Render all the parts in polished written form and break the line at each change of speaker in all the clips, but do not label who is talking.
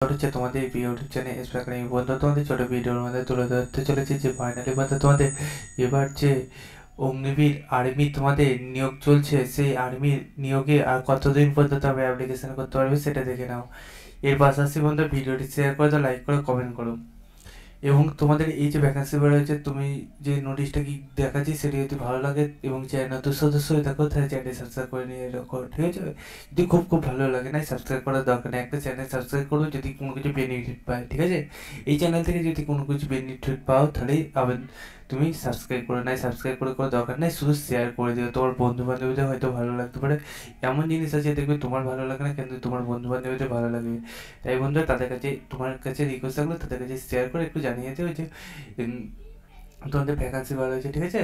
হচ্ছে তোমাদের এই ইউটিউব চ্যানেল এসপ্যাকার আমি বন্ধু তোমাদের ছোট ভিডিওর মধ্যে তুলে ধরতে চলেছি যে ফাইনালি বন্ধু তোমাদের এবার যে অগ্নিবীর আর্মি তোমাদের নিয়োগ চলছে সেই আর্মির নিয়োগে আর কতদিন পর্যন্ত আমি অ্যাপ্লিকেশন করতে পারবে সেটা দেখে নাও। এর পাশাপাশি বন্ধু ভিডিওটি শেয়ার করে দাও, লাইক করে কমেন্ট করো এবং তোমাদের এই যে ভ্যাকান্সি বেরোচ্ছে তুমি যে নোটিশটা কি দেখাচ্ছি সেটি যদি ভালো লাগে এবং চ্যানেল নতুন সদস্য হয়ে থাকো তাহলে চ্যানেল সাবস্ক্রাইব করে নিয়ে রাখো, ঠিক আছে? যদি খুব খুব ভালো লাগে না সাবস্ক্রাইব করার দরকার নেই, একটা চ্যানেল সাবস্ক্রাইব করো যদি কোনো কিছু বেনিফিট পায়, ঠিক আছে? এই চ্যানেল থেকে যদি কোনো কিছু বেনিফিট পাও তাহলে আবার তুমি সাবস্ক্রাইব করে নাই, সাবস্ক্রাইব করে কোনো দরকার নেই, শুধু শেয়ার করে দিও। তোমার বন্ধু বান্ধবীদের হয়তো ভালো লাগতে পারে, এমন জিনিস আছে দেখবে তোমার ভালো লাগে না কিন্তু তোমার বন্ধু বান্ধবীদের ভালো লাগবে। তাই বন্ধুরা তাদের কাছে তোমার কাছে রিকোয়েস্ট থাকলো তাদের কাছে শেয়ার করে একটু জানিয়ে দিও যে তোমাদের ভ্যাকান্সি ভালো হয়েছে, ঠিক আছে?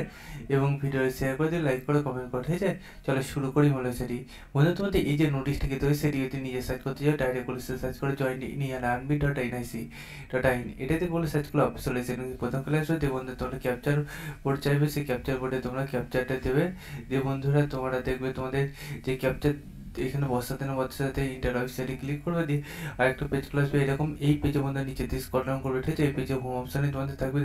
এবং ভিডিও শেয়ার করে দিও, লাইক করে কমেন্ট করো, ঠিক আছে? চলো শুরু করি মূল সেটি। বন্ধু তোমাদের এই যে নোটিশটা কি দেবে সেটি যদি নিজে সার্চ করতে যাও ডাইরেক্ট বলে সার্চ করে জয়েন ইন্ডিয়ান আর্মি .nic.in এটাতে বলে সার্চ করলে অফিসিয়াল এসে প্রথম ক্লাস হতে বন্ধু তোমরা ক্যাপচার বোর্ড চাইবে, সেই ক্যাপচার বোর্ডে তোমরা ক্যাপচারটা দেবে দিয়ে বন্ধুরা তোমরা দেখবে তোমাদের যে ক্যাপচার এখানে বসাতে ইন্টার ওয়েবসাইটে ক্লিক করবে দিয়ে আর একটা পেজ ক্লাস এরকম এই পেজে বন্ধু নিচে দিয়ে স্ক্রল ডাউন করবে, ঠিক আছে? এই পেজে হোম অপশানে তোমাদের থাকবে,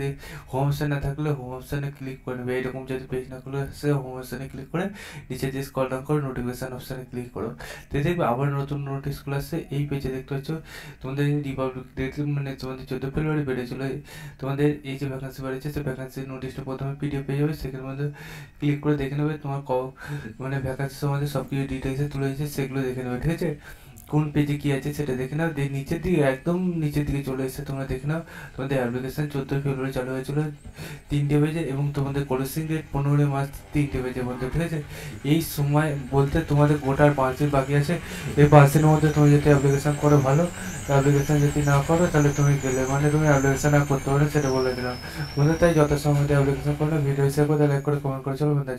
হোম অপশান না থাকলে হোম অপশানে ক্লিক করে নেবে, এরকম যদি পেজ না খুলে আসে হোম অপশানে ক্লিক করে নিচে দিয়ে স্ক্রল ডাউন করে নোটিফিকেশান অপশানে ক্লিক করো, তো দেখবে আবার নতুন নোটিশগুলো আসছে। এই পেজে দেখতে পাচ্ছ তোমাদের রিপাবলিক ডে মানে তোমাদের 14 ফেব্রুয়ারি বেড়েছিল তোমাদের এই যে ভ্যাকান্সি বেড়েছে সেই ভ্যাকান্সির নোটিশটা প্রথমে পিডিএফ পেয়ে যাবে, সেখানের মধ্যে ক্লিক করে দেখে নেবে তোমার মানে ভ্যাকান্সি সম্বন্ধে সব কিছু ডিটেলসে তুলে দিয়েছে সেগুলো দেখে নেবে, ঠিক আছে? কোন পেজে কি আছে সেটা দেখে নাও, দিয়ে নিচের দিকে একদম নিচের দিকে চলে এসে তোমরা দেখে নাও তোমাদের অ্যাপ্লিকেশন 14 ফেব্রুয়ারি চালু হয়েছিল 3টে বেজে এবং তোমাদের ক্লোজিং ডেট 15 মার্চ 3টে বেজে বলতে, ঠিক আছে? এই সময় বলতে তোমাদের গোটার 5 দিন বাকি আছে, এই 5 দিনের মধ্যে তুমি যদি অ্যাপ্লিকেশন করো ভালো, অ্যাপ্লিকেশন যদি না করো তাহলে তুমি গেলে মানে তুমি অ্যাপ্লিকেশন আর করতে পারো সেটা বলে দিলাম বন্ধু। তাই যত সময় অ্যাপ্লিকেশন করলে ভিডিও শেয়ার করে লাইক করে কমেন্ট করে চলো বন্ধু।